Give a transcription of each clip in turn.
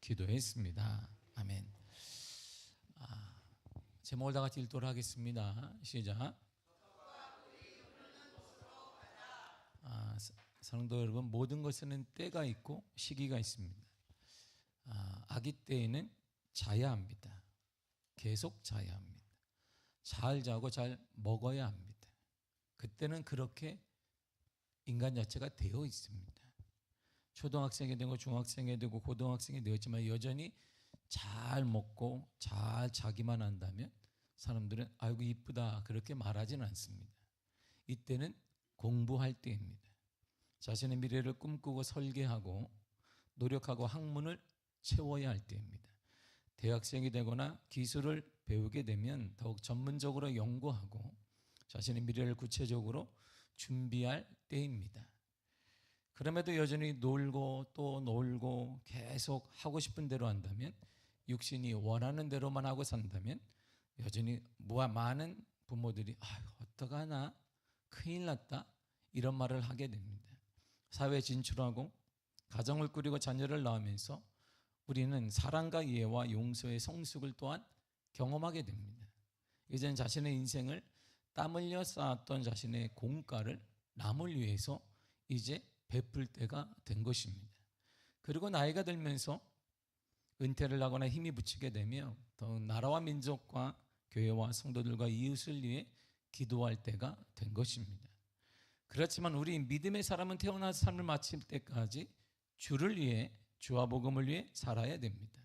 기도했습니다. 아멘. 제목을 다 같이 읽도록 하겠습니다. 시작. 성도 여러분, 모든 것에는 때가 있고 시기가 있습니다. 아기 때에는 자야 합니다. 계속 자야 합니다. 잘 자고 잘 먹어야 합니다. 그때는 그렇게 인간 자체가 되어 있습니다. 초등학생이 되고 중학생이 되고 고등학생이 되었지만 여전히 잘 먹고 잘 자기만 한다면 사람들은 아이고 이쁘다 그렇게 말하지는 않습니다. 이때는 공부할 때입니다. 자신의 미래를 꿈꾸고 설계하고 노력하고 학문을 채워야 할 때입니다. 대학생이 되거나 기술을 배우게 되면 더욱 전문적으로 연구하고 자신의 미래를 구체적으로 준비할 때입니다. 그럼에도 여전히 놀고 또 놀고 계속 하고 싶은 대로 한다면, 육신이 원하는 대로만 하고 산다면 여전히 많은 부모들이 어떡하나 큰일 났다 이런 말을 하게 됩니다. 사회에 진출하고 가정을 꾸리고 자녀를 낳으면서 우리는 사랑과 이해와 용서의 성숙을 또한 경험하게 됩니다. 이제는 자신의 인생을 땀 흘려 쌓았던 자신의 공과를 남을 위해서 이제 베풀 때가 된 것입니다. 그리고 나이가 들면서 은퇴를 하거나 힘이 붙이게 되며 더욱 나라와 민족과 교회와 성도들과 이웃을 위해 기도할 때가 된 것입니다. 그렇지만 우리 믿음의 사람은 태어나서 삶을 마칠 때까지 주를 위해, 주와 복음을 위해 살아야 됩니다.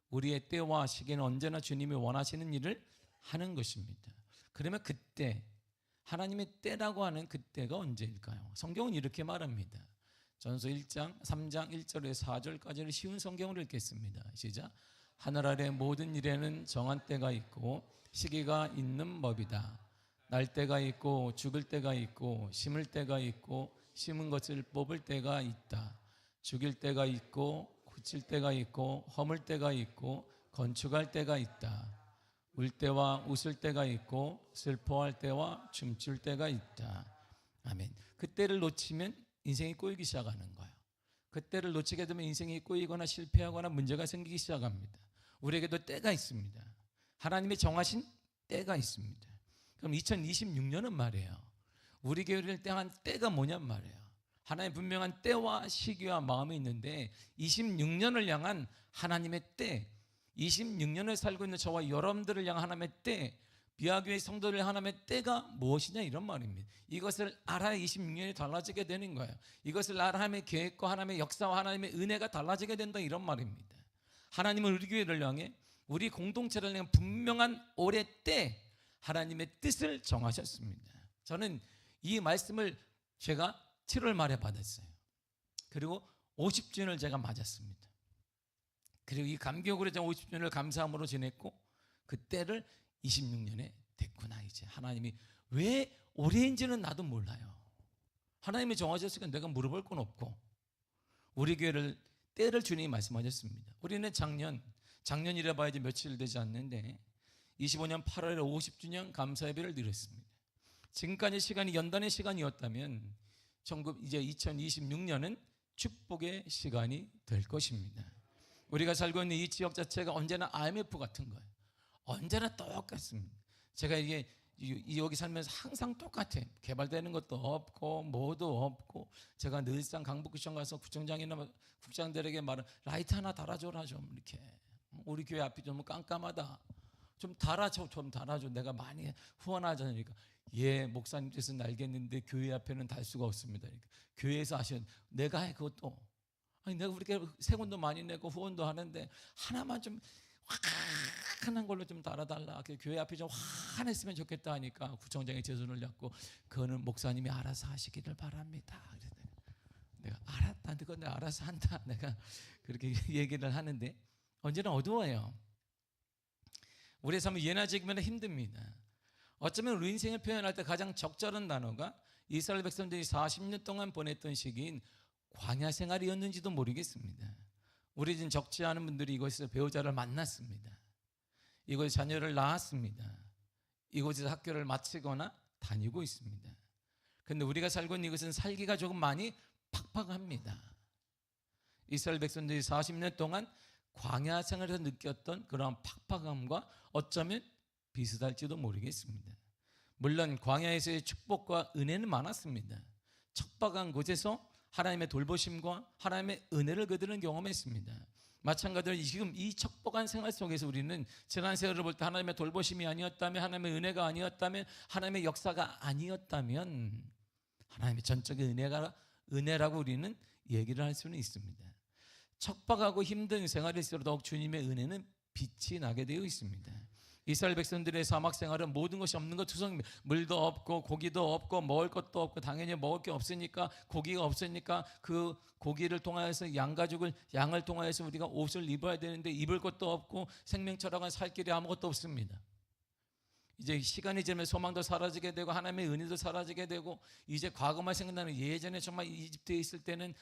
우리의 때와 시기는 언제나 주님이 원하시는 일을 하는 것입니다. 그러면 그때, 하나님의 때라고 하는 그때가 언제일까요? 성경은 이렇게 말합니다. 전서 1장 3장 1절에서 4절까지를 쉬운 성경으로 읽겠습니다. 시작. 하늘 아래 모든 일에는 정한 때가 있고 시기가 있는 법이다. 날 때가 있고 죽을 때가 있고 심을 때가 있고 심은 것을 뽑을 때가 있다. 죽일 때가 있고 고칠 때가 있고 허물 때가 있고 건축할 때가 있다. 울 때와 웃을 때가 있고 슬퍼할 때와 춤출 때가 있다. 아멘. 그때를 놓치면 인생이 꼬이기 시작하는 거예요. 그때를 놓치게 되면 인생이 꼬이거나 실패하거나 문제가 생기기 시작합니다. 우리에게도 때가 있습니다. 하나님의 정하신 때가 있습니다. 그럼 2026년은 말이에요, 우리 교회를 향한 때가 뭐냔 말이에요. 하나님의 분명한 때와 시기와 마음이 있는데 26년을 향한 하나님의 때, 26년을 살고 있는 저와 여러분들을 향한 하나님의 때, 비아교회 성도들 하나님의 때가 무엇이냐 이런 말입니다. 이것을 알아야 26년이 달라지게 되는 거예요. 이것을 알아 하나님의 계획과 하나님의 역사와 하나님의 은혜가 달라지게 된다 이런 말입니다. 하나님은 우리 교회를 향해, 우리 공동체를 향해 분명한 올해 때 하나님의 뜻을 정하셨습니다. 저는 이 말씀을 제가 7월 말에 받았어요. 그리고 50주년을 제가 맞았습니다. 그리고 이 감격으로 제가 50주년을 감사함으로 지냈고 그때를 26년에 됐구나. 이제 하나님이 왜 올해인지는 나도 몰라요. 하나님이 정하셨으니까 내가 물어볼 건 없고, 우리 교회를 때를 주님이 말씀하셨습니다. 우리는 작년이라 봐야 이제 며칠 되지 않는데 25년 8월에 50주년 감사 예배를 드렸습니다. 지금까지 시간이 연단의 시간이었다면 이제 2026년은 축복의 시간이 될 것입니다. 우리가 살고 있는 이 지역 자체가 언제나 IMF 같은 거예요. 언제나 똑같습니다. 제가 이게 여기 살면서 항상 똑같아. 개발되는 것도 없고 뭐도 없고, 제가 늘상 강북구청 가서 구청장이나 국장들에게 말은 라이트 하나 달아줘라 좀, 이렇게 우리 교회 앞이 좀 깜깜하다, 좀 달아줘, 내가 많이 후원하자니까, 예 목사님 뜻은 알겠는데 교회 앞에는 달 수가 없습니다. 그러니까 교회에서 하시는, 내가 해 그것도, 아니 내가 우리 세금도 많이 내고 후원도 하는데 하나만 좀 환한 걸로 좀 달아달라. 교회 앞이 좀 환했으면 좋겠다 하니까 구청장이 제 손을 잡고, 그거는 목사님이 알아서 하시기를 바랍니다. 내가 알았다, 그건 내가 알아서 한다, 내가 그렇게 얘기를 하는데 언제나 어두워요. 우리의 삶은 예나 지금이나 힘듭니다. 어쩌면 우리 인생을 표현할 때 가장 적절한 단어가 이스라엘 백성들이 40년 동안 보냈던 시기인 광야 생활이었는지도 모르겠습니다. 우리 중 적지 않은 분들이 이곳에서 배우자를 만났습니다. 이곳에 자녀를 낳았습니다. 이곳에서 학교를 마치거나 다니고 있습니다. 그런데 우리가 살고 있는 이곳은 살기가 조금 많이 팍팍합니다. 이스라엘 백성들이 40년 동안 광야 생활에서 느꼈던 그런 팍팍함과 어쩌면 비슷할지도 모르겠습니다. 물론 광야에서의 축복과 은혜는 많았습니다. 척박한 곳에서 하나님의 돌보심과 하나님의 은혜를 그들은 경험했습니다. 마찬가지로 지금 이 척박한 생활 속에서 우리는 지난 세월을 볼 때 하나님의 돌보심이 아니었다면, 하나님의 은혜가 아니었다면, 하나님의 역사가 아니었다면 하나님의 전적인 은혜라고 우리는 얘기를 할 수는 있습니다. 척박하고 힘든 생활일수록 더욱 주님의 은혜는 빛이 나게 되어 있습니다. 이스라엘 백성들의 사막 생활은 모든 것이 없는 것 투성입니다. 물도 없고 고기도 없고 먹을 것도 없고, 당연히 먹을 게 없으니까, 고기가 없으니까 그 고기를 통하여서 양을 통하여서 우리가 옷을 입어야 되는데 입을 것도 없고 생명처럼 살 길이 아무것도 없습니다. 이제 시간이 지나면 소망도 사라지게 되고 하나님의 은혜도 사라지게 되고, 이제 과거만 생각나는 예전에 정말 이집트에 있을 때는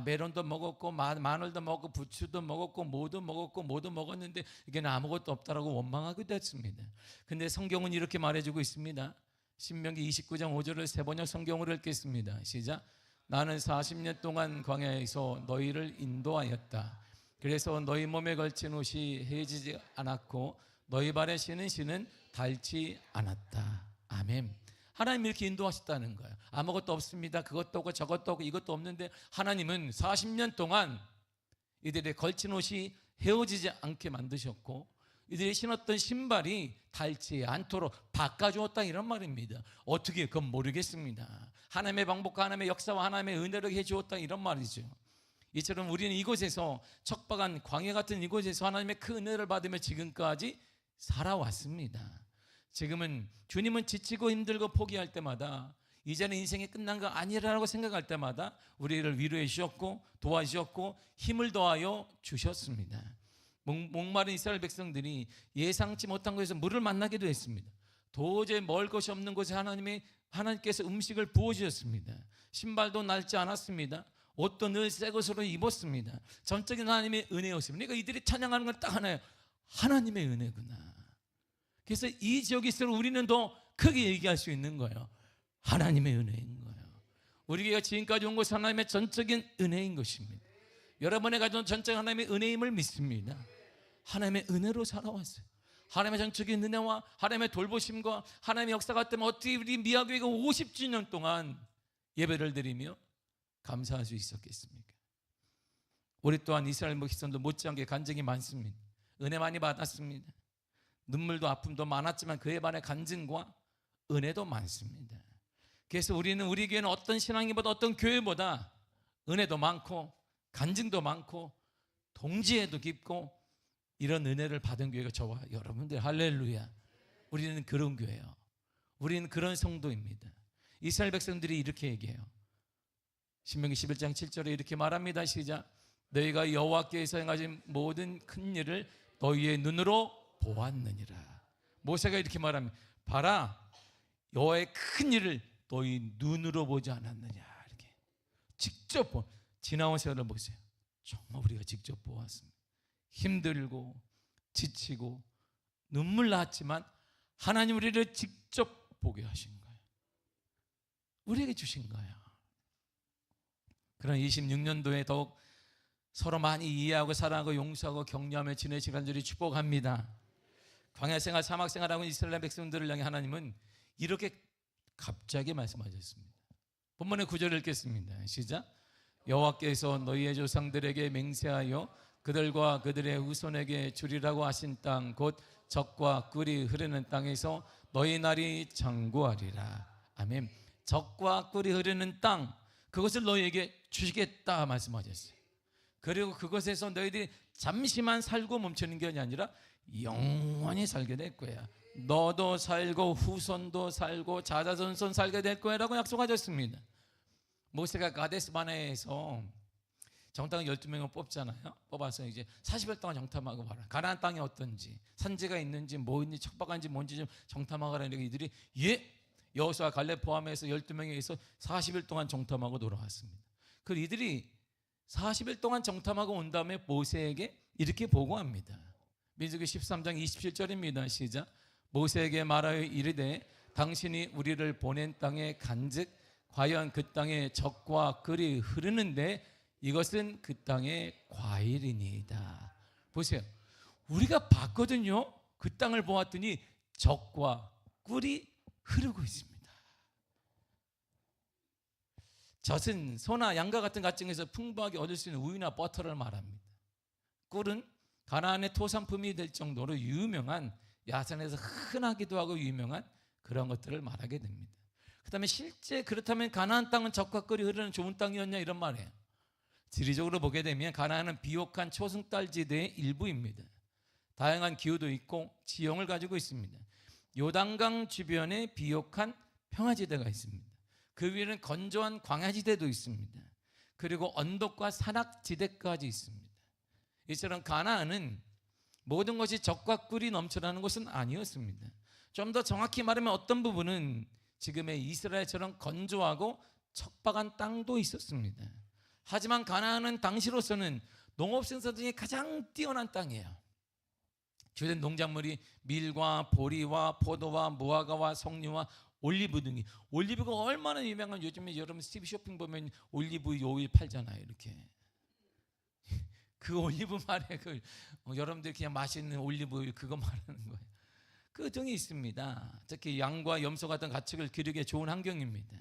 메론도 먹었고 마늘도 먹고 부추도 먹었고 모두 먹었는데 이게는 아무것도 없다라고 원망하게 됐습니다. 근데 성경은 이렇게 말해주고 있습니다. 신명기 29장 5절을 세 번역 성경으로 읽겠습니다. 시작. 나는 40년 동안 광야에서 너희를 인도하였다. 그래서 너희 몸에 걸친 옷이 해지지 않았고 너희 발에 신은 신은 닳지 않았다. 아멘. 하나님이 이렇게 인도하셨다는 거예요. 아무것도 없습니다. 그것도 없고 저것도 없고 이것도 없는데 하나님은 40년 동안 이들의 걸친 옷이 헤어지지 않게 만드셨고 이들이 신었던 신발이 닳지 않도록 바꿔주었다, 이런 말입니다. 어떻게? 그건 모르겠습니다. 하나님의 방법과 하나님의 역사와 하나님의 은혜를 해주었다, 이런 말이죠. 이처럼 우리는 이곳에서 척박한 광야 같은 이곳에서 하나님의 큰 은혜를 받으며 지금까지 살아왔습니다. 지금은 주님은 지치고 힘들고 포기할 때마다 이제는 인생이 끝난 거 아니라고 생각할 때마다 우리를 위로해 주셨고 도와주셨고 힘을 더하여 주셨습니다. 목마른 이스라엘 백성들이 예상치 못한 곳에서 물을 만나기도 했습니다. 도저히 먹을 것이 없는 곳에 하나님께서 음식을 부어주셨습니다. 신발도 낡지 않았습니다. 옷도 늘 새 것으로 입었습니다. 전적인 하나님의 은혜였습니다. 그러니까 이들이 찬양하는 건 딱 하나예요. 하나님의 은혜구나. 그래서 이 지역일수록 우리는 더 크게 얘기할 수 있는 거예요. 하나님의 은혜인 거예요. 우리가 지금까지 온 것은 하나님의 전적인 은혜인 것입니다. 여러분의 가져온 전적인 하나님의 은혜임을 믿습니다. 하나님의 은혜로 살아왔어요. 하나님의 전적인 은혜와 하나님의 돌보심과 하나님의 역사가 때문에 어떻게 우리 미아교회가 50주년 동안 예배를 드리며 감사할 수 있었겠습니까? 우리 또한 이스라엘 백성도 못지않게 간증이 많습니다. 은혜 많이 받았습니다. 눈물도 아픔도 많았지만 그에 반해 간증과 은혜도 많습니다. 그래서 우리 교회는 어떤 신앙이보다 어떤 교회보다 은혜도 많고 간증도 많고 동지애도 깊고 이런 은혜를 받은 교회가 저와 여러분들, 할렐루야. 우리는 그런 교회예요. 우리는 그런 성도입니다. 이스라엘 백성들이 이렇게 얘기해요. 신명기 11장 7절에 이렇게 말합니다. 시작. 너희가 여호와께서 행하신 모든 큰 일을 너희의 눈으로 보았느니라. 모세가 이렇게 말합니다. 봐라, 여호와의 큰 일을 너희 눈으로 보지 않았느냐. 이렇게 직접 지나온 세월을 보세요. 정말 우리가 직접 보았습니다. 힘들고 지치고 눈물 났지만 하나님 우리를 직접 보게 하신 거예요. 우리에게 주신 거예요. 그런 26년도에 더욱 서로 많이 이해하고 사랑하고 용서하고 격려하며 지내시간 줄이 축복합니다. 광야생활 사막생활하고 이스라엘 백성들을 향해 하나님은 이렇게 갑자기 말씀하셨습니다. 본문의 9절을 읽겠습니다. 시작. 여호와께서 너희의 조상들에게 맹세하여 그들과 그들의 후손에게 주리라고 하신 땅 곧 젖과 꿀이 흐르는 땅에서 너희 날이 장구하리라. 아멘. 젖과 꿀이 흐르는 땅, 그것을 너희에게 주시겠다 말씀하셨어요. 그리고 그것에서 너희들이 잠시만 살고 멈추는 게 아니라 영원히 살게 될 거야. 너도 살고 후손도 살고 자자손손 살게 될 거야라고 약속하셨습니다. 모세가 가데스 바네에서 정탐을 12명을 뽑잖아요. 뽑아서 이제 40일 동안 정탐하고 말아. 가나안 땅이 어떤지, 산지가 있는지 뭐인지 척박한지 뭔지 좀 정탐하고 하라니까 이들이 여호수아 갈렙 포함해서 12명에서 40일 동안 정탐하고 돌아왔습니다. 그 이들이 40일 동안 정탐하고 온 다음에 모세에게 이렇게 보고합니다. 민수기 13장 27절입니다. 시작. 모세에게 말하여 이르되 당신이 우리를 보낸 땅에 간즉 과연 그 땅에 젖과 꿀이 흐르는데 이것은 그 땅의 과일이니이다. 보세요. 우리가 봤거든요. 그 땅을 보았더니 젖과 꿀이 흐르고 있습니다. 젖은 소나 양과 같은 가정에서 풍부하게 얻을 수 있는 우유나 버터를 말합니다. 꿀은 가나안의 토산품이 될 정도로 유명한, 야산에서 흔하기도 하고 유명한 그런 것들을 말하게 됩니다. 그 다음에 실제 그렇다면 가나안 땅은 젖과 꿀이 흐르는 좋은 땅이었냐, 이런 말이에요. 지리적으로 보게 되면 가나안은 비옥한 초승달지대의 일부입니다. 다양한 기후도 있고 지형을 가지고 있습니다. 요단강 주변에 비옥한 평화지대가 있습니다. 그 위에는 건조한 광야지대도 있습니다. 그리고 언덕과 산악지대까지 있습니다. 이처럼 가나안은 모든 것이 젖과 꿀이 넘쳐나는 곳은 아니었습니다. 좀 더 정확히 말하면 어떤 부분은 지금의 이스라엘처럼 건조하고 척박한 땅도 있었습니다. 하지만 가나안은 당시로서는 농업 생산 중에 가장 뛰어난 땅이에요. 주된 농작물이 밀과 보리와 포도와 무화과와 석류와 올리브 등이, 올리브가 얼마나 유명한, 요즘에 여러분 스티브 쇼핑 보면 올리브 오일 팔잖아요. 이렇게 그 올리브 말에 여러분들 그냥 맛있는 올리브 오일 그거 말하는 거예요. 그 등이 있습니다. 특히 양과 염소 같은 가축을 기르기에 좋은 환경입니다.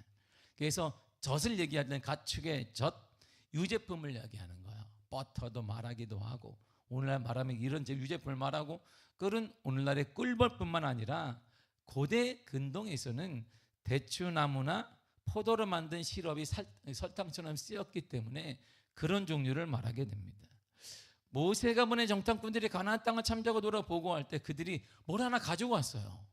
그래서 젖을 얘기할 때는 가축의 젖, 유제품을 얘기하는 거예요. 버터도 말하기도 하고, 오늘날 말하면 이런 유제품을 말하고, 꿀은 오늘날의 꿀벌뿐만 아니라 고대 근동에서는 대추나무나 포도로 만든 시럽이 설탕처럼 쓰였기 때문에 그런 종류를 말하게 됩니다. 모세가 보낸 정탐꾼들이 가나안 땅을 참작하고 돌아보고 할 때 그들이 뭘 하나 가지고 왔어요.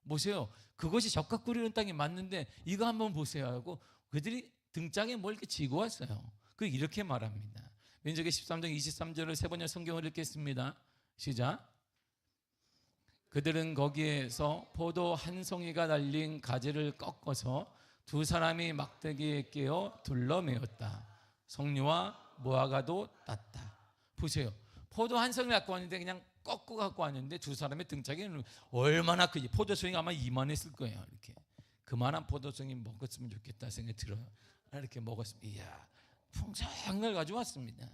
보세요. 그것이 젖과 꿀이 흐르는 땅이 맞는데 이거 한번 보세요 하고 그들이 등짝에 뭘 이렇게 지고 왔어요. 그 이렇게 말합니다. 민수기 13장 23절을 세 번째 성경을 읽겠습니다. 시작. 그들은 거기에서 포도 한 송이가 달린 가지를 꺾어서 두 사람이 막대기에 끼어 둘러매었다. 석류와 무화과도 땄다. 보세요. 포도 한 송이 갖고 왔는데 그냥 꺾고 갖고 왔는데 두 사람의 등짝에 얼마나 크지. 포도송이가 아마 이만했을 거예요. 이렇게 그만한 포도송이 먹었으면 좋겠다 생각이 들어요. 이렇게 먹었으면, 이야, 풍성한 걸 가져왔습니다.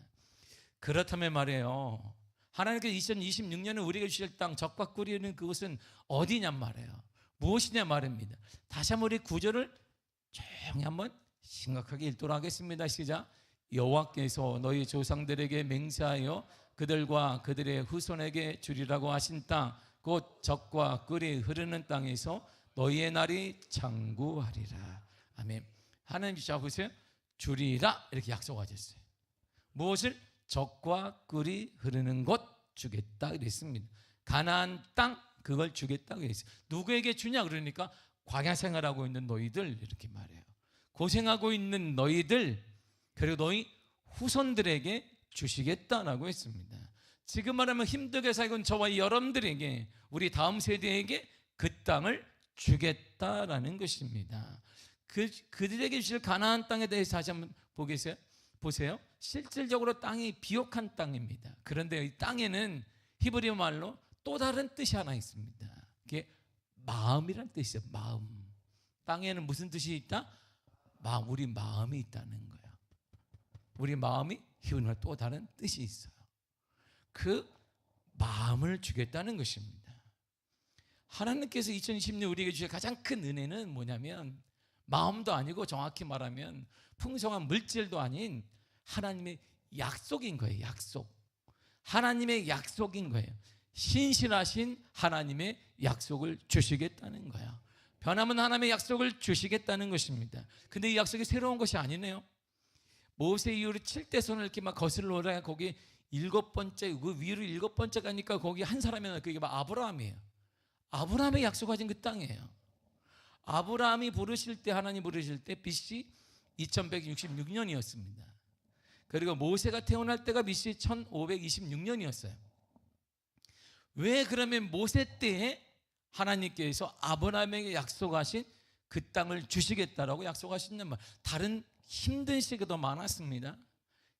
그렇다면 말이에요, 하나님께서 2026년에 우리에게 주실 땅, 젖과 꿀이 흐르는 그곳은 어디냔 말이에요. 무엇이냐 말입니다. 다시 한번 우리 구절을 조용히 한번 심각하게 읽도록 하겠습니다. 시작. 여호와께서 너희 조상들에게 맹세하여 그들과 그들의 후손에게 주리라고 하신 땅, 곧 젖과 꿀이 흐르는 땅에서 너희의 날이 장구하리라. 아멘. 하나님 자 보세요. 주리라 이렇게 약속하셨어요. 무엇을? 젖과 꿀이 흐르는 곳 주겠다 그랬습니다. 가나안 땅 그걸 주겠다 그랬어요. 누구에게 주냐 그러니까 광야 생활하고 있는 너희들 이렇게 말해요. 고생하고 있는 너희들 그리고 너희 후손들에게 주시겠다라고 했습니다. 지금 말하면 힘들게 살고 있는 저와 여러분들에게, 우리 다음 세대에게 그 땅을 주겠다라는 것입니다. 그들에게 주실 가나안 땅에 대해서 다시 한번 보세요. 실질적으로 땅이 비옥한 땅입니다. 그런데 이 땅에는 히브리 말로 또 다른 뜻이 하나 있습니다. 그게 마음이라는 뜻이에요. 마음. 땅에는 무슨 뜻이 있다? 마음, 우리 마음이 있다는 거예요. 우리 마음이 히브리말 또 다른 뜻이 있어요. 그 마음을 주겠다는 것입니다. 하나님께서 2020년 우리에게 주실 가장 큰 은혜는 뭐냐면 마음도 아니고 정확히 말하면 풍성한 물질도 아닌 하나님의 약속인 거예요. 약속. 하나님의 약속인 거예요. 신실하신 하나님의 약속을 주시겠다는 거예요. 변함은 하나님의 약속을 주시겠다는 것입니다. 근데 이 약속이 새로운 것이 아니네요. 모세 이후로 7대 손을 이렇게 막 거슬러 올라가 거기 7번째, 그 위로 7번째 가니까 거기 한 사람이 그게 막 아브라함이에요. 아브라함의 약속하신 그 땅이에요. 아브라함이 부르실 때, 하나님 부르실 때 BC 2166년이었습니다. 그리고 모세가 태어날 때가 BC 1526년이었어요. 왜 그러면 모세 때에 하나님께서 아브라함에게 약속하신 그 땅을 주시겠다라고 약속하셨냐 말. 다른 힘든 시기도 많았습니다.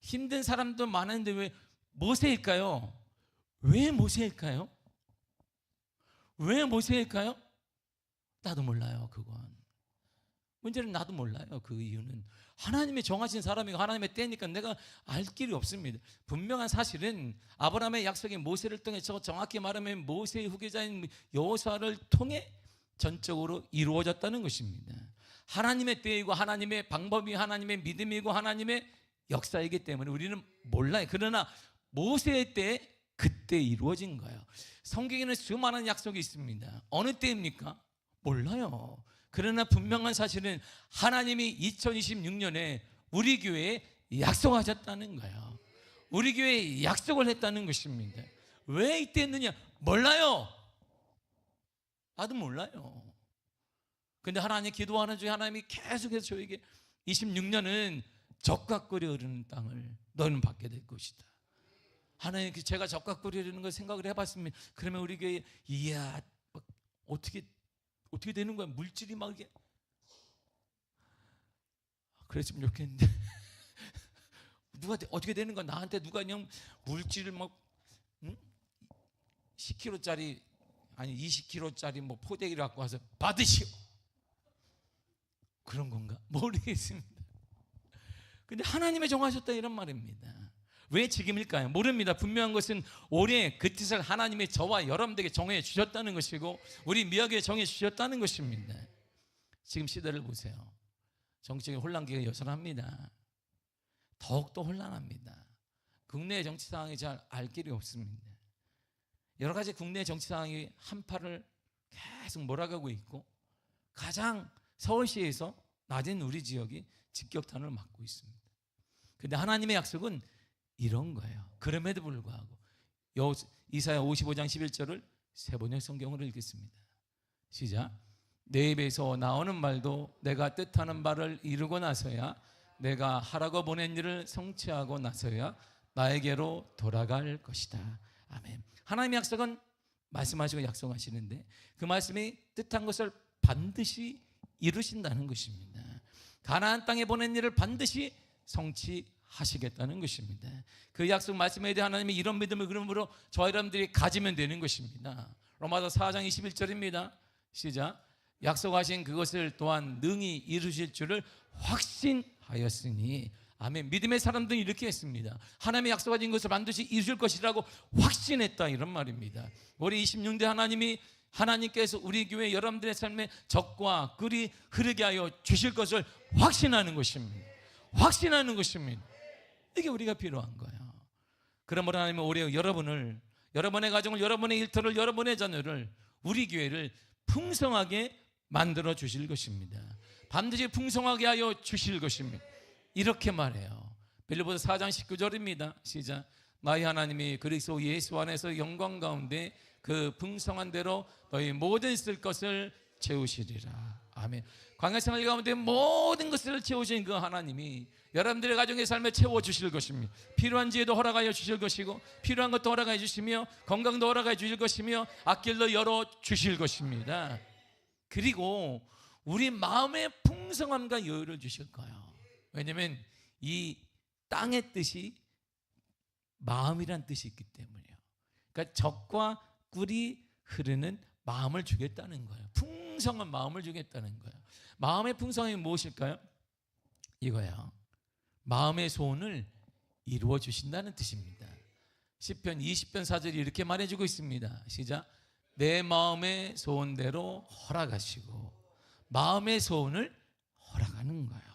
힘든 사람도 많은데 왜 모세일까요? 왜 모세일까요? 왜 모세일까요? 나도 몰라요. 그건 문제는 나도 몰라요. 그 이유는 하나님이 정하신 사람이고 하나님의 때니까 내가 알 길이 없습니다. 분명한 사실은 아브라함의 약속이 모세를 통해, 정확히 말하면 모세의 후계자인 여호수아를 통해 전적으로 이루어졌다는 것입니다. 하나님의 때이고 하나님의 방법이 하나님의 믿음이고 하나님의 역사이기 때문에 우리는 몰라요. 그러나 모세의 때, 그때 이루어진 거예요. 성경에는 수많은 약속이 있습니다. 어느 때입니까? 몰라요. 그러나 분명한 사실은 하나님이 2026년에 우리 교회에 약속하셨다는 거예요. 우리 교회에 약속을 했다는 것입니다. 왜 이때 했느냐? 몰라요. 나도 몰라요. 근데 하나님 기도하는 중에 하나님이 계속해서 저에게 26년은 적과 꿀이 흐르는 땅을 너희는 받게 될 것이다. 하나님, 제가 적과 꿀이 흐르는 걸 생각을 해봤습니다. 그러면 우리 교회, 이야, 어떻게 되는 거야? 물질이 막 이게 그랬으면 좋겠는데 누가 어떻게 되는 거야? 나한테 누가 그냥 물질을 막 10kg짜리 아니 20kg짜리 뭐 포대기를 갖고 와서 받으시오, 그런 건가? 모르겠습니다. 근데 하나님이 정하셨다 이런 말입니다. 왜 지금일까요? 모릅니다. 분명한 것은 올해 그 뜻을 하나님이 저와 여러분들에게 정해 주셨다는 것이고 우리 미학에 정해 주셨다는 것입니다. 지금 시대를 보세요. 정치적인 혼란기가 여전합니다. 더욱더 혼란합니다. 국내 정치 상황이 잘 알 길이 없습니다. 여러 가지 국내 정치 상황이 한파를 계속 몰아가고 있고 가장 서울시에서 낮은 우리 지역이 직격탄을 맞고 있습니다. 그런데 하나님의 약속은 이런 거예요. 그럼에도 불구하고 이사야 55장 11절을 세 번의 성경으로 읽겠습니다. 시작. 내 입에서 나오는 말도 내가 뜻하는 바를 이루고 나서야, 내가 하라고 보낸 일을 성취하고 나서야 나에게로 돌아갈 것이다. 아멘. 하나님의 약속은 말씀하시고 약속하시는데 그 말씀이 뜻한 것을 반드시 이루신다는 것입니다. 가나안 땅에 보낸 일을 반드시 성취하시겠다는 것입니다. 그 약속 말씀에 대해 하나님이 이런 믿음을 그러므로 저와 여러분들이 가지면 되는 것입니다. 로마서 4장 21절입니다. 시작. 약속하신 그것을 또한 능히 이루실 줄을 확신하였으니. 아멘. 믿음의 사람들은 이렇게 했습니다. 하나님의 약속하신 것을 반드시 이루실 것이라고 확신했다 이런 말입니다. 우리 26대 하나님께서 우리 교회 여러분들의 삶에 적과 꿀이 흐르게 하여 주실 것을 확신하는 것입니다. 확신하는 것입니다. 이게 우리가 필요한 거예요. 그러므로 하나님은 올해 여러분을, 여러분의 가정을, 여러분의 일터를, 여러분의 자녀를, 우리 교회를 풍성하게 만들어 주실 것입니다. 반드시 풍성하게 하여 주실 것입니다. 이렇게 말해요. 빌립보서 4장 19절입니다. 시작. 나의 하나님이 그리스도 예수 안에서 영광 가운데 그 풍성한 대로 너희 모든 쓸 것을 채우시리라. 아멘. 광야생활 가운데 모든 것을 채우신 그 하나님이 여러분들의 가정의 삶에 채워주실 것입니다. 필요한 지혜도 허락하여 주실 것이고 필요한 것도 허락하여 주시며 건강도 허락하여 주실 것이며 앞길도 열어주실 것입니다. 그리고 우리 마음의 풍성함과 여유를 주실 거예요. 왜냐하면 이 땅의 뜻이 마음이란 뜻이 있기 때문이에요. 그러니까 적과 꿀이 흐르는 마음을 주겠다는 거예요. 풍성한 마음을 주겠다는 거예요. 마음의 풍성함이 무엇일까요? 이거예요. 마음의 소원을 이루어 주신다는 뜻입니다. 시편 20편 4절이 이렇게 말해주고 있습니다. 시작. 내 마음의 소원대로 허락하시고. 마음의 소원을 허락하는 거예요.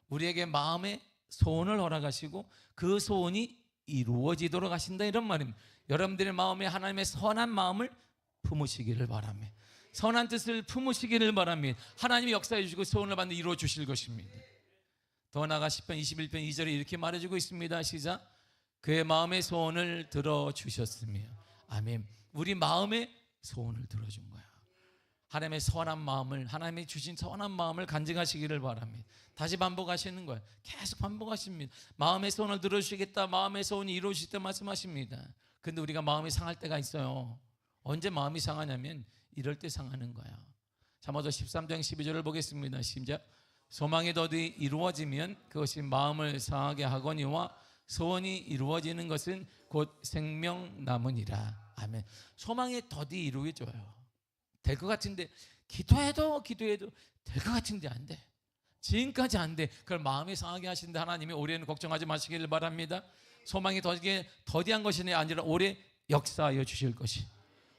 우리에게 마음의 소원을 허락하시고 그 소원이 이루어지도록 하신다 이런 말입니다. 여러분들의 마음에 하나님의 선한 마음을 품으시기를 바랍니다. 선한 뜻을 품으시기를 바랍니다. 하나님이 역사해 주시고 소원을 반드시 이루어 주실 것입니다. 더 나아가 시편 21편 2절에 이렇게 말해주고 있습니다. 시작. 그의 마음의 소원을 들어주셨으며. 아멘. 우리 마음의 소원을 들어준 거야. 하나님의 선한 마음을, 하나님이 주신 선한 마음을 간증하시기를 바랍니다. 다시 반복하시는 거예요. 계속 반복하십니다. 마음의 소원을 들어주시겠다, 마음의 소원이 이루어질 때 말씀하십니다. 근데 우리가 마음이 상할 때가 있어요. 언제 마음이 상하냐면 이럴 때 상하는 거야. 자, 먼저 13장 12절을 보겠습니다. 시작. 소망이 더디 이루어지면 그것이 마음을 상하게 하거니와 소원이 이루어지는 것은 곧 생명 나무니라. 아멘. 소망이 더디 이루어져요. 될 것 같은데 기도해도 될 것 같은데 안 돼. 지금까지 안 돼. 그걸 마음이 상하게 하신데 하나님이 올해는 걱정하지 마시기를 바랍니다. 소망이 더디한 것이 아니라 올해 역사하여 주실 것이,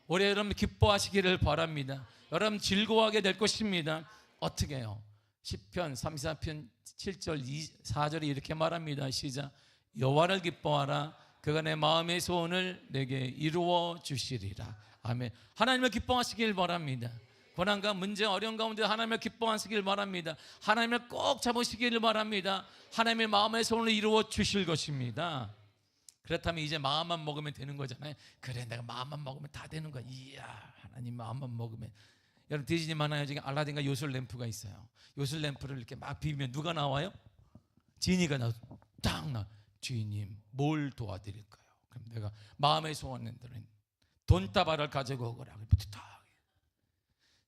올해 여러분 기뻐하시기를 바랍니다. 여러분 즐거워하게 될 것입니다. 어떻게 해요? 시편 34편 7절 4절이 이렇게 말합니다. 시작. 여호와를 기뻐하라. 그가 내 마음의 소원을 내게 이루어 주시리라. 아멘. 하나님을 기뻐하시길 바랍니다. 고난과 문제, 어려운 가운데 하나님을 기뻐하시길 바랍니다. 하나님을 꼭 잡으시기를 바랍니다. 하나님의 마음의 소원을 이루어 주실 것입니다. 그렇다면 이제 마음만 먹으면 되는 거잖아요. 그래, 내가 마음만 먹으면 다 되는 거야. 이야, 하나님 마음만 먹으면. 여러분 디즈니 만화에 중에 알라딘과 요술 램프가 있어요. 요술 램프를 이렇게 막 비비면 누가 나와요? 지니가 딱 나와. 주인님 뭘 도와드릴까요? 그럼 내가 마음의 소원들은 돈다발을 가지고 오거라.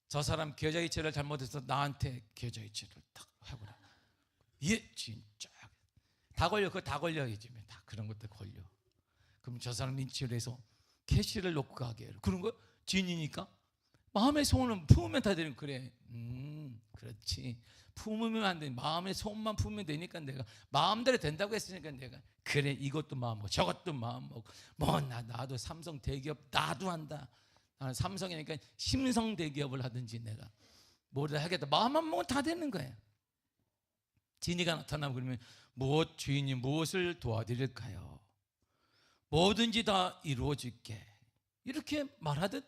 저 사람 계좌이체를 잘못해서 나한테 계좌이체를 딱 해보라. 예, 진짜 다 걸려. 그거 다 걸려. 요즘에 다 그런 것들 걸려. 그럼 저 사람 인치를 해서 캐시를 놓고 가게 해요. 그런 거 진이니까 마음의 소원은 품으면 다 되는. 그래, 그렇지. 품으면 안 돼. 마음의 소원만 품으면 되니까 내가 마음대로 된다고 했으니까 내가 그래, 이것도 마음 먹고 저것도 마음 먹고 뭐 나도 삼성 대기업 나도 한다. 나는 삼성이니까 심성 대기업을 하든지 내가 뭐를 하겠다. 마음만 먹으면 다 되는 거예요. 진이가 나타나면 그러면 무엇 주인님 무엇을 도와드릴까요? 뭐든지 다 이루어질게. 이렇게 말하듯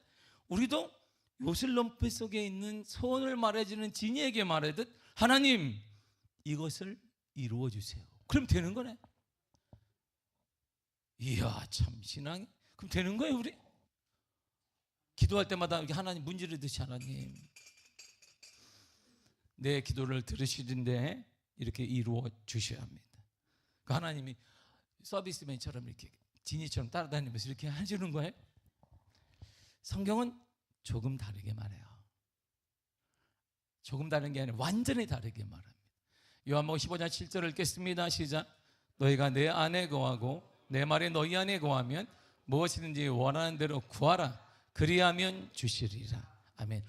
우리도 요술럼프 속에 있는 소원을 말해주는 진이에게 말하듯 하나님 이것을 이루어 주세요. 그럼 되는 거네. 이야, 참 신앙이 그럼 되는 거예요. 우리 기도할 때마다 이렇게 하나님 문지르듯이 하나님 내 기도를 들으시는데 이렇게 이루어 주셔야 합니다. 그 하나님이 서비스맨처럼 이렇게 진이처럼 따라다니면서 이렇게 해주는 거예요. 성경은 조금 다르게 말해요. 조금 다른 게 아니라 완전히 다르게 말합니다. 요한복음 15장 7절을 읽겠습니다. 시작. 너희가 내 안에 거하고 내 말이 너희 안에 거하면 무엇이든지 원하는 대로 구하라. 그리하면 주시리라. 아멘.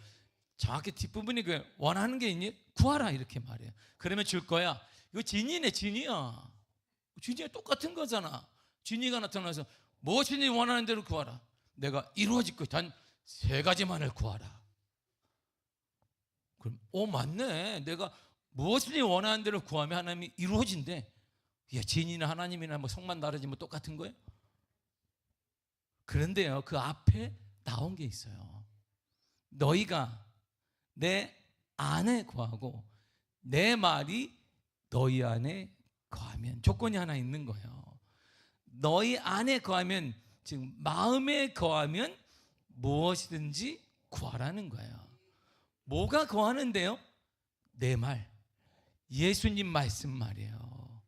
정확히 뒷부분이 그 원하는 게 있니? 구하라 이렇게 말해요. 그러면 줄 거야. 이거 진이네. 진이야. 진이가 똑같은 거잖아. 진이가 나타나서 무엇이든지 원하는 대로 구하라. 내가 이루어질 것 단 세 가지만을 구하라. 그럼 맞네. 내가 무엇이든지 원하는 대로 구하면 하나님이 이루어진대. 야, 진이나 하나님이나 뭐 성만 다르지 뭐 똑같은 거예요? 그런데요, 그 앞에 나온 게 있어요. 너희가 내 안에 거하고 내 말이 너희 안에 거하면, 조건이 하나 있는 거예요. 너희 안에 거하면, 지금 마음에 거하면 무엇이든지 구하라는 거예요. 뭐가 거하는데요? 내 말, 예수님 말씀 말이에요.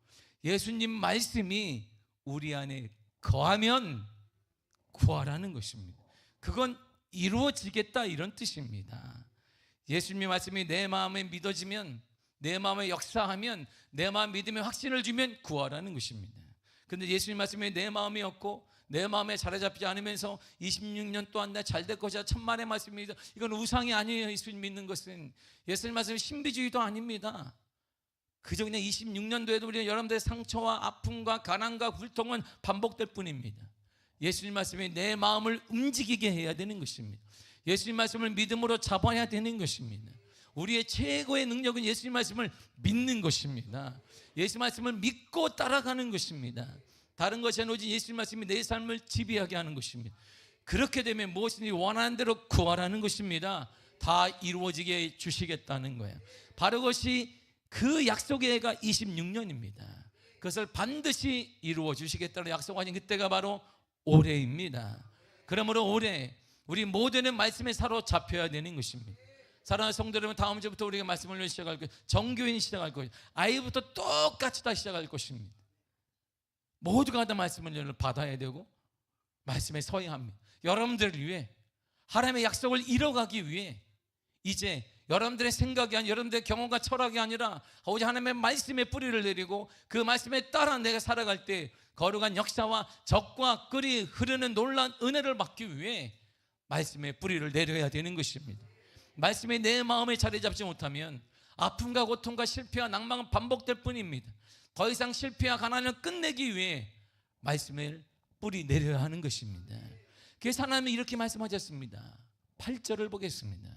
예수님 말씀이 우리 안에 거하면 구하라는 것입니다. 그건 이루어지겠다 이런 뜻입니다. 예수님 말씀이 내 마음에 믿어지면, 내 마음에 역사하면, 내 마음 믿음에 확신을 주면 구하라는 것입니다. 그런데 예수님 말씀이 내 마음이 없고 내 마음에 자리 잡지 않으면서 26년 동안 나 잘 될 것이야 천만의 말씀입니다. 이건 우상이 아니에요. 예수님 믿는 것은 예수님 말씀은 신비주의도 아닙니다. 그저 그냥 26년도에도 우리 여러분들의 상처와 아픔과 가난과 굴통은 반복될 뿐입니다. 예수님 말씀이 내 마음을 움직이게 해야 되는 것입니다. 예수님 말씀을 믿음으로 잡아야 되는 것입니다. 우리의 최고의 능력은 예수님 말씀을 믿는 것입니다. 예수님 말씀을 믿고 따라가는 것입니다. 다른 것이 아니라 오직 예수님 말씀이 내 삶을 지배하게 하는 것입니다. 그렇게 되면 무엇이든지 원하는 대로 구하라는 것입니다. 다 이루어지게 주시겠다는 거예요. 바로 그것이 그 약속의 해가 26년입니다. 그것을 반드시 이루어 주시겠다는 약속하신 그때가 바로 올해입니다. 그러므로 올해 우리 모두는 말씀에 사로잡혀야 되는 것입니다. 사랑하는 성도 여러분, 다음 주부터 우리가 말씀을 시작할 거예요. 정교인 시작할 거예요. 아이부터 똑같이 다 시작할 것입니다. 모두가 다 말씀을 받아야 되고 말씀에 서야 합니다. 여러분들을 위해, 하나님의 약속을 이뤄가기 위해 이제 여러분들의 생각이 아니라, 여러분들의 경험과 철학이 아니라 오직 하나님의 말씀에 뿌리를 내리고 그 말씀에 따라 내가 살아갈 때 거룩한 역사와 적과 꿀이 흐르는 놀라운 은혜를 받기 위해 말씀에 뿌리를 내려야 되는 것입니다. 말씀에 내 마음에 자리 잡지 못하면 아픔과 고통과 실패와 낭망은 반복될 뿐입니다. 더 이상 실패와 가난을 끝내기 위해 말씀을 뿌리 내려야 하는 것입니다. 그래서 하나님이 이렇게 말씀하셨습니다. 8절을 보겠습니다.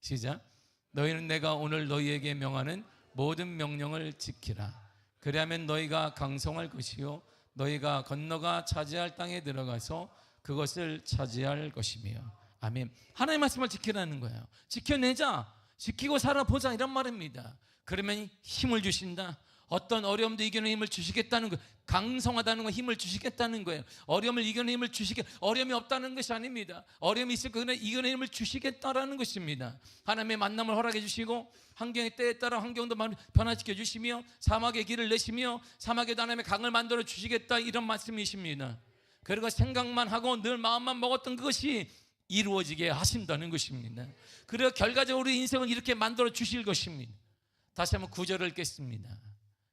시작. 너희는 내가 오늘 너희에게 명하는 모든 명령을 지키라. 그리하면 너희가 강성할 것이요 너희가 건너가 차지할 땅에 들어가서 그것을 차지할 것이며. 아멘. 하나님의 말씀을 지키라는 거예요. 지켜내자, 지키고 살아보자, 이런 말입니다. 그러면 힘을 주신다. 어떤 어려움도 이겨내는 힘을 주시겠다는 거예요. 강성하다는 건 힘을 주시겠다는 거예요. 어려움을 이겨내는 힘을 어려움이 없다는 것이 아닙니다. 어려움이 있을 거나 이겨내는 힘을 주시겠다라는 것입니다. 하나님의 만남을 허락해 주시고 환경의 때에 따라 환경도 변화시켜 주시며 사막의 길을 내시며 사막에도 하나님의 강을 만들어 주시겠다, 이런 말씀이십니다. 그리고 생각만 하고 늘 마음만 먹었던 그것이 이루어지게 하신다는 것입니다. 그리고 결과적으로 인생을 이렇게 만들어 주실 것입니다. 다시 한번 9절을 읽겠습니다.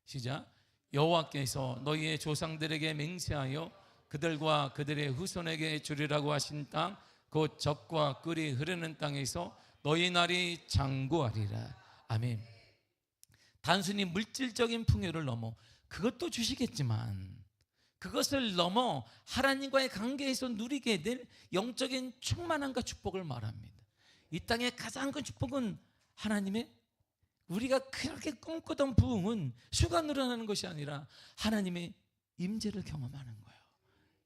시작. 여호와께서 너희의 조상들에게 맹세하여 그들과 그들의 후손에게 주리라고 하신 땅, 곧 젖과 꿀이 흐르는 땅에서 너희 날이 장구하리라. 아멘. 단순히 물질적인 풍요를 넘어 그것도 주시겠지만 그것을 넘어 하나님과의 관계에서 누리게 될 영적인 충만함과 축복을 말합니다. 이 땅의 가장 큰 축복은 하나님의, 우리가 그렇게 꿈꾸던 부흥은 수가 늘어나는 것이 아니라 하나님의 임재를 경험하는 거예요.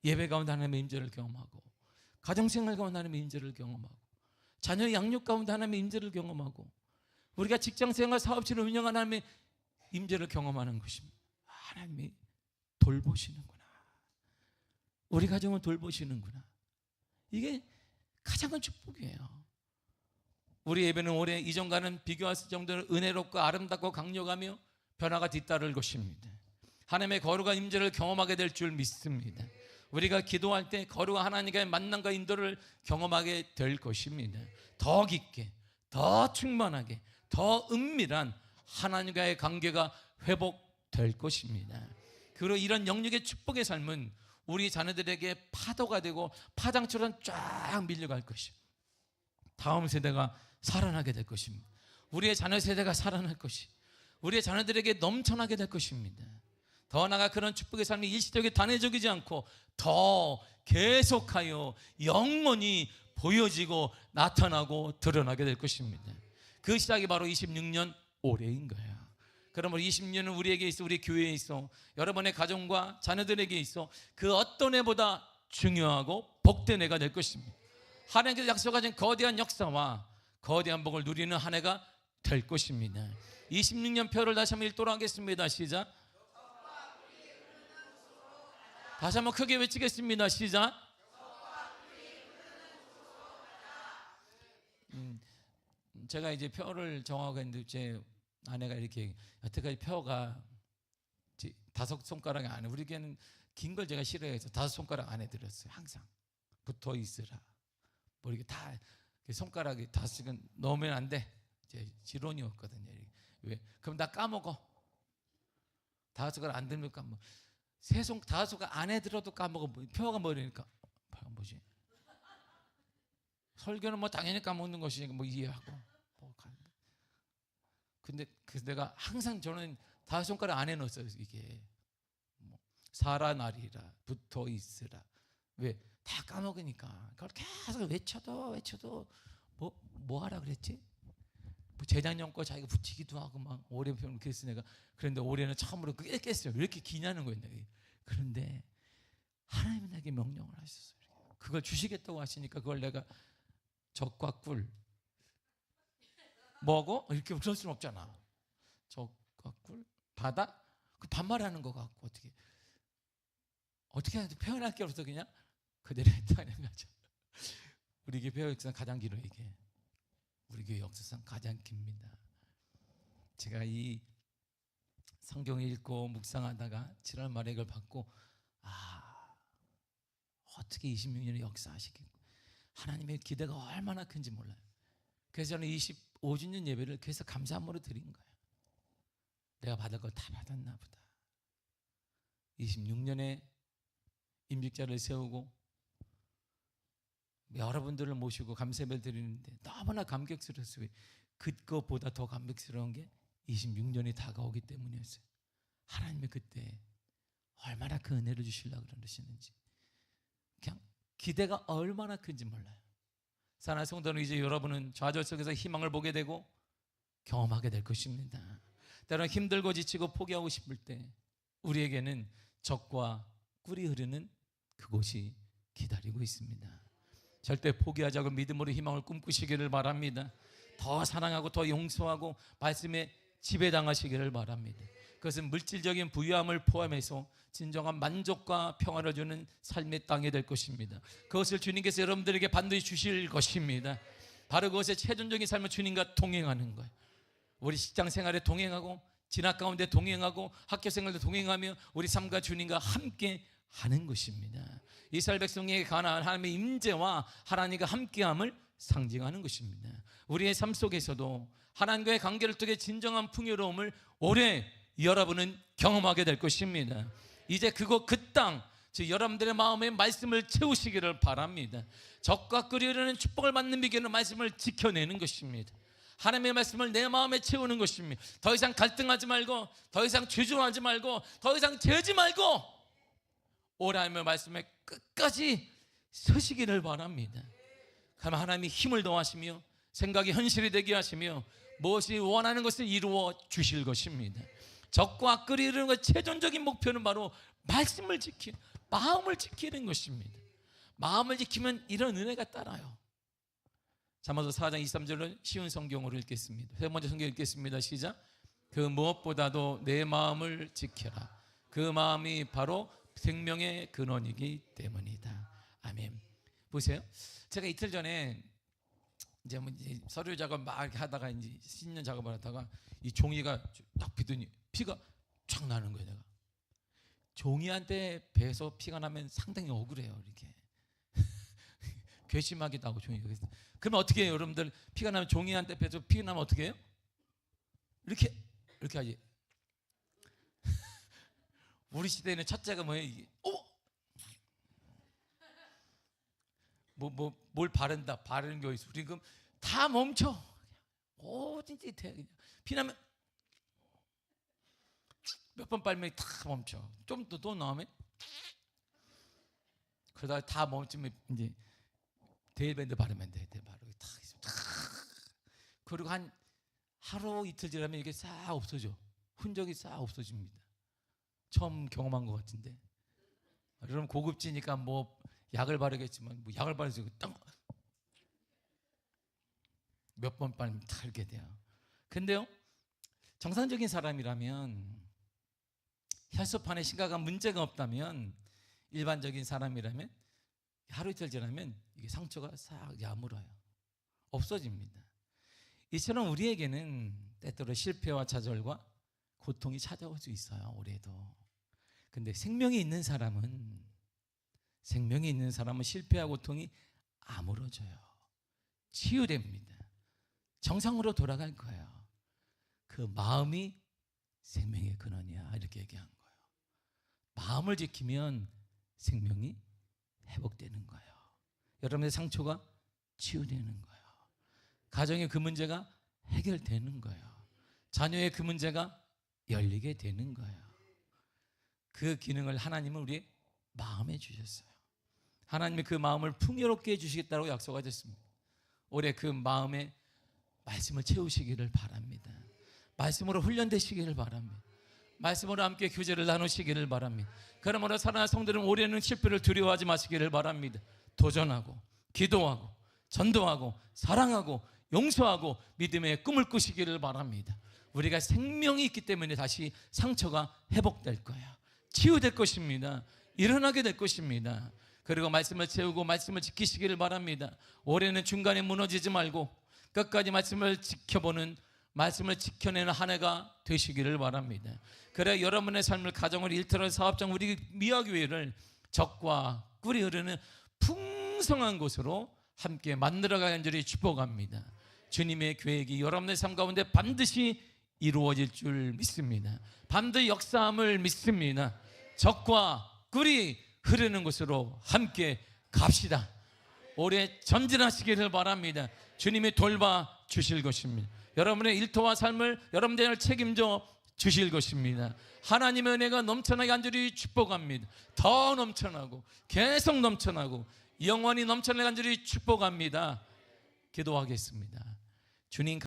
예배 가운데 하나님의 임재를 경험하고, 가정생활 가운데 하나님의 임재를 경험하고, 자녀의 양육 가운데 하나님의 임재를 경험하고, 우리가 직장생활 사업체를 운영하는 하나님의 임재를 경험하는 것입니다. 하나님이 돌보시는구나, 우리 가정은 돌보시는구나. 이게 가장 큰 축복이에요. 우리 예배는 올해 이전과는 비교할 수 정도로 은혜롭고 아름답고 강력하며 변화가 뒤따를 것입니다. 하나님의 거룩한 임재를 경험하게 될 줄 믿습니다. 우리가 기도할 때 거룩한 하나님과의 만남과 인도를 경험하게 될 것입니다. 더 깊게, 더 충만하게, 더 은밀한 하나님과의 관계가 회복될 것입니다. 그리고 이런 영육의 축복의 삶은 우리 자녀들에게 파도가 되고 파장처럼 쫙 밀려갈 것입니다. 다음 세대가 살아나게 될 것입니다. 우리의 자녀 세대가 살아날 것이, 우리의 자녀들에게 넘쳐나게 될 것입니다. 더 나아가 그런 축복의 삶이 일시적이고 단회적이지 않고 더 계속하여 영원히 보여지고 나타나고 드러나게 될 것입니다. 그 시작이 바로 26년 올해인 거예요. 그러므로 26년은 우리에게 있어, 우리 교회에 있어, 여러분의 가정과 자녀들에게 있어 그 어떤 해보다 중요하고 복된 해가 될 것입니다. 하나님께서 약속하신 거대한 역사와 거대한 복을 누리는 한 해가 될 것입니다. 26년 표를 다시 한번 읽도록 하겠습니다. 시작. 다시 한번 크게 외치겠습니다. 시작. 제가 이제 표를 정하고 했는데 제 아내가 이렇게 여태까지 표가 5손가락 안에, 우리 걔는 긴 걸 제가 싫어해서 5손가락 안에 들었어요. 항상 붙어 있으라. 뭐 이렇게 다 손가락이 5은 넣으면 안 돼. 제 지론이었거든요. 왜? 그럼 나 까먹어. 5손가락 안 들면 까먹어. 5손가락 안에 들어도 까먹어. 표가 뭐라니까. 뭐지? 설교는 뭐 당연히 까먹는 것이니까 뭐 이해하고. 근데 그래서 내가 항상 저는 5손가락 안에 넣었어요. 이게 뭐 살아나리라, 붙어 있으라. 왜? 다 까먹으니까. 그걸 계속 외쳐도 뭐 하라 그랬지? 뭐 재작년 거 자기가 붙이기도 하고 막 올해 표현 그랬어 내가. 그런데 올해는 처음으로 그게 깼어요. 왜 이렇게 기냐는 거예요. 그런데 하나님은 내게 명령을 하셨어요. 그걸 주시겠다고 하시니까 그걸 내가 적과 꿀 뭐고 이렇게 그럴 수는 없잖아. 적과 꿀 바다 그 반말하는 거 같고 어떻게 표현할 게 없어. 그냥 그대로 했다는 거죠. 우리 교회 역사상 가장 길어요. 이게 우리 교회 역사상 가장 깁니다. 제가 이 성경을 읽고 묵상하다가 7월 말에 이걸 받고 어떻게 26년의 역사하시겠고 하나님의 기대가 얼마나 큰지 몰라요. 그래서 저는 25주년 예배를 그래서 감사함으로 드린 거예요. 내가 받을 걸 다 받았나 보다. 26년의 임직자를 세우고 여러분들을 모시고 감사예배를 드리는데 너무나 감격스러웠어요. 그것보다 더 감격스러운 게 26년이 다가오기 때문이었어요. 하나님이 그때 얼마나 그 은혜를 주시려고 그러시는지 그냥 기대가 얼마나 큰지 몰라요. 사랑하는 성도는, 이제 여러분은 좌절 속에서 희망을 보게 되고 경험하게 될 것입니다. 때로는 힘들고 지치고 포기하고 싶을 때 우리에게는 적과 꿀이 흐르는 그곳이 기다리고 있습니다. 절대 포기하지 않고 믿음으로 희망을 꿈꾸시기를 바랍니다. 더 사랑하고 더 용서하고 말씀에 지배당하시기를 바랍니다. 그것은 물질적인 부유함을 포함해서 진정한 만족과 평안을 주는 삶의 땅이 될 것입니다. 그것을 주님께서 여러분들에게 반드시 주실 것입니다. 바로 그것의 최종적인 삶을 주님과 동행하는 거예요. 우리 직장 생활에 동행하고 진학 가운데 동행하고 학교 생활에 동행하며 우리 삶과 주님과 함께 하는 것입니다. 이스라엘 백성에게 관한 하나님의 임재와 하나님과 함께함을 상징하는 것입니다. 우리의 삶 속에서도 하나님과의 관계를 통해 진정한 풍요로움을 오래 여러분은 경험하게 될 것입니다. 이제 그곳 그 땅, 즉 여러분들의 마음에 말씀을 채우시기를 바랍니다. 적과 끓이려는 축복을 받는 비결은 말씀을 지켜내는 것입니다. 하나님의 말씀을 내 마음에 채우는 것입니다. 더 이상 갈등하지 말고, 더 이상 죄송하지 말고, 더 이상 죄지 말고 오래 하나님의 말씀에 끝까지 서시기를 바랍니다. 그러면 하나님이 힘을 더하시며 생각이 현실이 되게 하시며 무엇이 원하는 것을 이루어 주실 것입니다. 적과 끓이려는 것 최종적인 목표는 바로 말씀을 지키는, 마음을 지키는 것입니다. 마음을 지키면 이런 은혜가 따라요. 잠언서 4장 23절은 쉬운 성경으로 읽겠습니다. 세 번째 성경 읽겠습니다. 시작. 그 무엇보다도 내 마음을 지켜라. 그 마음이 바로 생명의 근원이기 때문이다. 아멘. 보세요. 제가 이틀 전에 이제 서류 작업 막 하다가 이제 씻는 작업을 하다가 이 종이가 딱 비더니 피가 쫙 나는 거예요. 내가 종이한테 배에서 피가 나면 상당히 억울해요. 이렇게 괘씸하기도 하고 종이가. 그러면 어떻게 해요? 여러분들 피가 나면 종이한테 배에서 피가 나면 어떻게 해요? 이렇게 하지. 우리 시대에는 첫째가 뭐예요? 이게 뭘 바르는 거 있어. 우리 그럼 다 멈춰. 진짜 피나면 몇 번 빨면 다 멈춰. 좀 더 나오면 그러다가 다 멈추면 이제 데일밴드 바르면 돼. 바르고 탁. 그리고 한 하루 이틀 지나면 이게 싹 없어져. 흔적이 싹 없어집니다. 처음 경험한 것 같은데. 여러분 고급지니까 뭐 약을 바르겠지만 뭐 약을 바르서 몇 번 빨면 다 이렇게 돼요. 근데요, 정상적인 사람이라면, 혈소판에 심각한 문제가 없다면, 일반적인 사람이라면 하루 이틀 지나면 이게 상처가 싹 야물어요. 없어집니다. 이처럼 우리에게는 때때로 실패와 좌절과 고통이 찾아올 수 있어요. 올해도. 근데 생명이 있는 사람은 실패와 고통이 아물어져요. 치유됩니다. 정상으로 돌아갈 거예요. 그 마음이 생명의 근원이야, 이렇게 얘기한 거예요. 마음을 지키면 생명이 회복되는 거예요. 여러분의 상처가 치유되는 거예요. 가정의 그 문제가 해결되는 거예요. 자녀의 그 문제가 열리게 되는 거예요. 그 기능을 하나님은 우리의 마음에 주셨어요. 하나님이 그 마음을 풍요롭게 해주시겠다고 약속하셨습니다. 올해 그 마음에 말씀을 채우시기를 바랍니다. 말씀으로 훈련되시기를 바랍니다. 말씀으로 함께 교제를 나누시기를 바랍니다. 그러므로 사랑하는 성도들은 올해는 실패를 두려워하지 마시기를 바랍니다. 도전하고 기도하고 전도하고 사랑하고 용서하고 믿음의 꿈을 꾸시기를 바랍니다. 우리가 생명이 있기 때문에 다시 상처가 회복될 거예요. 치유될 것입니다. 일어나게 될 것입니다. 그리고 말씀을 채우고 말씀을 지키시기를 바랍니다. 올해는 중간에 무너지지 말고 끝까지 말씀을 지켜보는, 말씀을 지켜내는 한 해가 되시기를 바랍니다. 그래 여러분의 삶을, 가정을, 일터를, 사업장, 우리 미화교회를 적과 꿀이 흐르는 풍성한 곳으로 함께 만들어가는 줄을 축복합니다. 주님의 계획이 여러분의 삶 가운데 반드시 이루어질 줄 믿습니다. 반드시 역사함을 믿습니다. 적과 꿀이 흐르는 곳으로 함께 갑시다. 올해 전진하시기를 바랍니다. 주님이 돌봐 주실 것입니다. 여러분의 일터와 삶을 여러분들 책임져 주실 것입니다. 하나님의 은혜가 넘쳐나게 간절히 축복합니다. 더 넘쳐나고 계속 넘쳐나고 영원히 넘쳐나게 간절히 축복합니다. 기도하겠습니다. 주님